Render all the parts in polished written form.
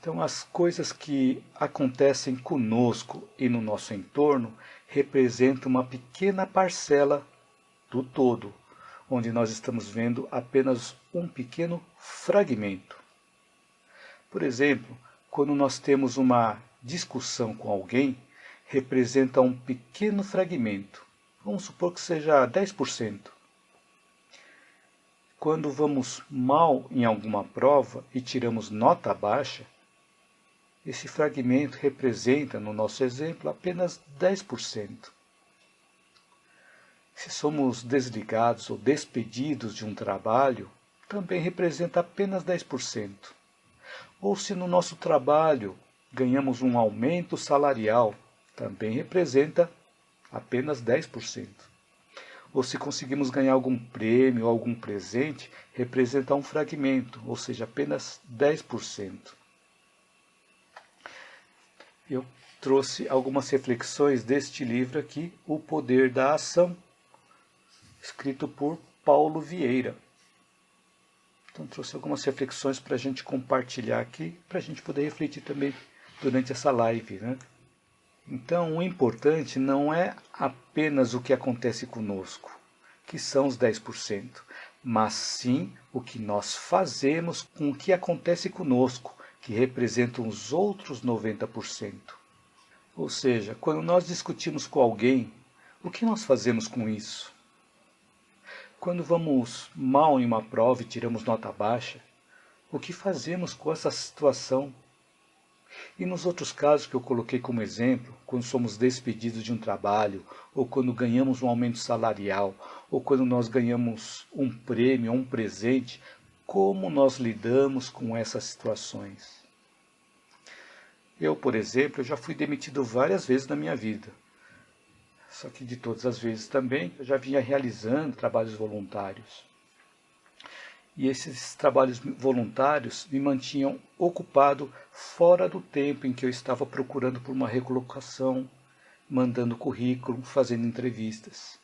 Então, as coisas que acontecem conosco e no nosso entorno representam uma pequena parcela do todo, onde nós estamos vendo apenas um pequeno fragmento. Por exemplo, quando nós temos uma discussão com alguém, representa um pequeno fragmento. Vamos supor que seja 10%. Quando vamos mal em alguma prova e tiramos nota baixa, esse fragmento representa, no nosso exemplo, apenas 10%. Se somos desligados ou despedidos de um trabalho, também representa apenas 10%. Ou se no nosso trabalho ganhamos um aumento salarial, também representa apenas 10%. Ou se conseguimos ganhar algum prêmio ou algum presente, representa um fragmento, ou seja, apenas 10%. Eu trouxe algumas reflexões deste livro aqui, O Poder da Ação, escrito por Paulo Vieira. Então trouxe algumas reflexões para a gente compartilhar aqui, para a gente poder refletir também durante essa live, né? Então o importante não é apenas o que acontece conosco, que são os 10%, mas sim o que nós fazemos com o que acontece conosco, que representam os outros 90%. Ou seja, quando nós discutimos com alguém, o que nós fazemos com isso? Quando vamos mal em uma prova e tiramos nota baixa, o que fazemos com essa situação? E nos outros casos que eu coloquei como exemplo, quando somos despedidos de um trabalho, ou quando ganhamos um aumento salarial, ou quando nós ganhamos um prêmio ou um presente, como nós lidamos com essas situações? Eu, por exemplo, já fui demitido várias vezes na minha vida. Só que de todas as vezes também eu já vinha realizando trabalhos voluntários. E esses trabalhos voluntários me mantinham ocupado fora do tempo em que eu estava procurando por uma recolocação, mandando currículo, fazendo entrevistas.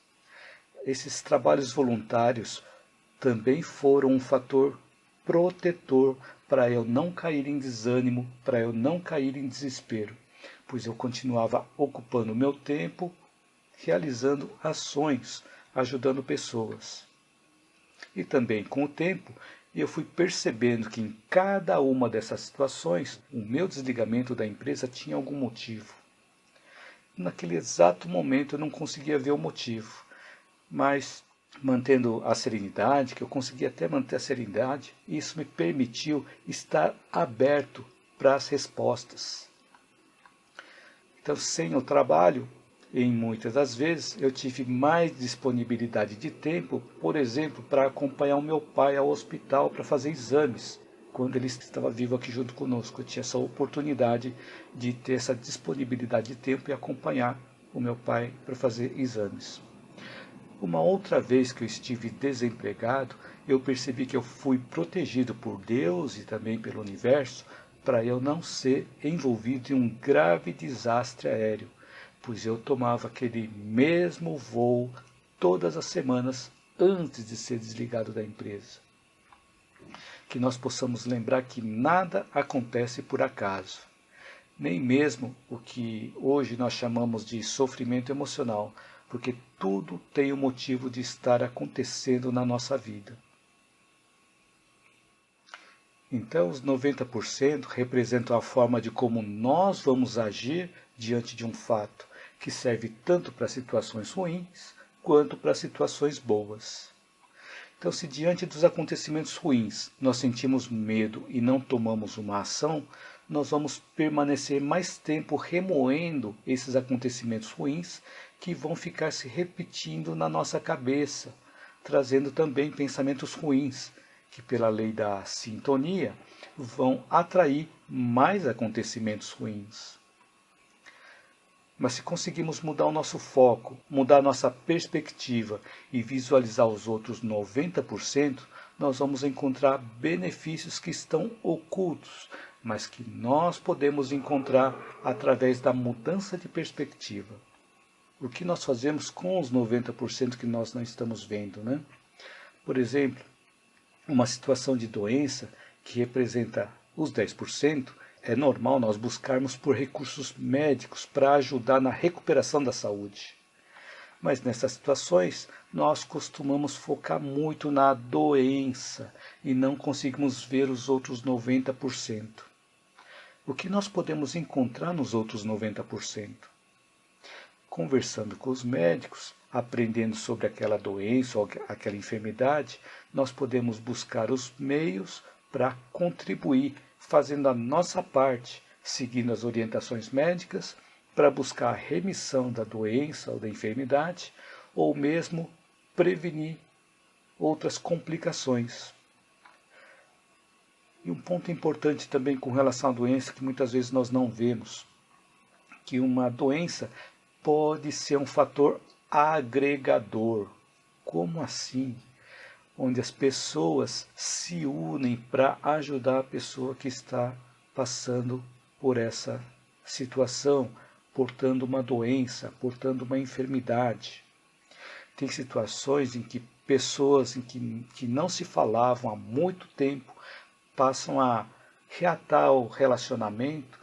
Esses trabalhos voluntários também foram um fator protetor para eu não cair em desânimo, para eu não cair em desespero, pois eu continuava ocupando o meu tempo, realizando ações, ajudando pessoas. E também, com o tempo, eu fui percebendo que em cada uma dessas situações, o meu desligamento da empresa tinha algum motivo. Naquele exato momento eu não conseguia ver o motivo, mas mantendo a serenidade, que eu consegui até manter a serenidade, isso me permitiu estar aberto para as respostas. Então, sem o trabalho, em muitas das vezes, eu tive mais disponibilidade de tempo, por exemplo, para acompanhar o meu pai ao hospital para fazer exames. Quando ele estava vivo aqui junto conosco, eu tinha essa oportunidade de ter essa disponibilidade de tempo e acompanhar o meu pai para fazer exames. Uma outra vez que eu estive desempregado, eu percebi que eu fui protegido por Deus e também pelo universo para eu não ser envolvido em um grave desastre aéreo, pois eu tomava aquele mesmo voo todas as semanas antes de ser desligado da empresa. Que nós possamos lembrar que nada acontece por acaso, nem mesmo o que hoje nós chamamos de sofrimento emocional, porque tudo tem um motivo de estar acontecendo na nossa vida. Então, os 90% representam a forma de como nós vamos agir diante de um fato, que serve tanto para situações ruins quanto para situações boas. Então, se diante dos acontecimentos ruins nós sentimos medo e não tomamos uma ação, nós vamos permanecer mais tempo remoendo esses acontecimentos ruins que vão ficar se repetindo na nossa cabeça, trazendo também pensamentos ruins, que pela lei da sintonia vão atrair mais acontecimentos ruins. Mas se conseguimos mudar o nosso foco, mudar a nossa perspectiva e visualizar os outros 90%, nós vamos encontrar benefícios que estão ocultos, mas que nós podemos encontrar através da mudança de perspectiva. O que nós fazemos com os 90% que nós não estamos vendo, né? Por exemplo, uma situação de doença que representa os 10%, é normal nós buscarmos por recursos médicos para ajudar na recuperação da saúde. Mas nessas situações, nós costumamos focar muito na doença e não conseguimos ver os outros 90%. O que nós podemos encontrar nos outros 90%? Conversando com os médicos, aprendendo sobre aquela doença ou aquela enfermidade, nós podemos buscar os meios para contribuir, fazendo a nossa parte, seguindo as orientações médicas, para buscar a remissão da doença ou da enfermidade, ou mesmo prevenir outras complicações. E um ponto importante também com relação à doença, que muitas vezes nós não vemos, que uma doença pode ser um fator agregador. Como assim? Onde as pessoas se unem para ajudar a pessoa que está passando por essa situação, portando uma doença, portando uma enfermidade. Tem situações em que pessoas que não se falavam há muito tempo passam a reatar o relacionamento,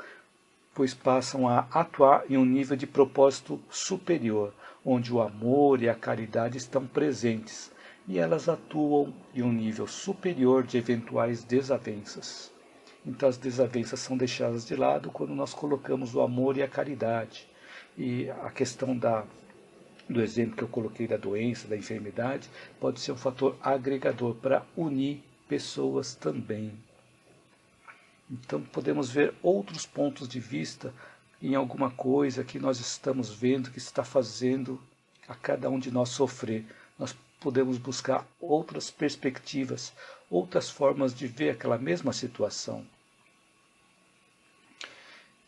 pois passam a atuar em um nível de propósito superior, onde o amor e a caridade estão presentes, e elas atuam em um nível superior de eventuais desavenças. Então as desavenças são deixadas de lado quando nós colocamos o amor e a caridade. E a questão do exemplo que eu coloquei da doença, da enfermidade, pode ser um fator agregador para unir pessoas também. Então podemos ver outros pontos de vista em alguma coisa que nós estamos vendo, que está fazendo a cada um de nós sofrer. Nós podemos buscar outras perspectivas, outras formas de ver aquela mesma situação.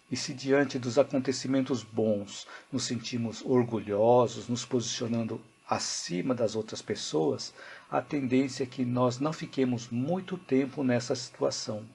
E se diante dos acontecimentos bons nos sentimos orgulhosos, nos posicionando acima das outras pessoas, a tendência é que nós não fiquemos muito tempo nessa situação.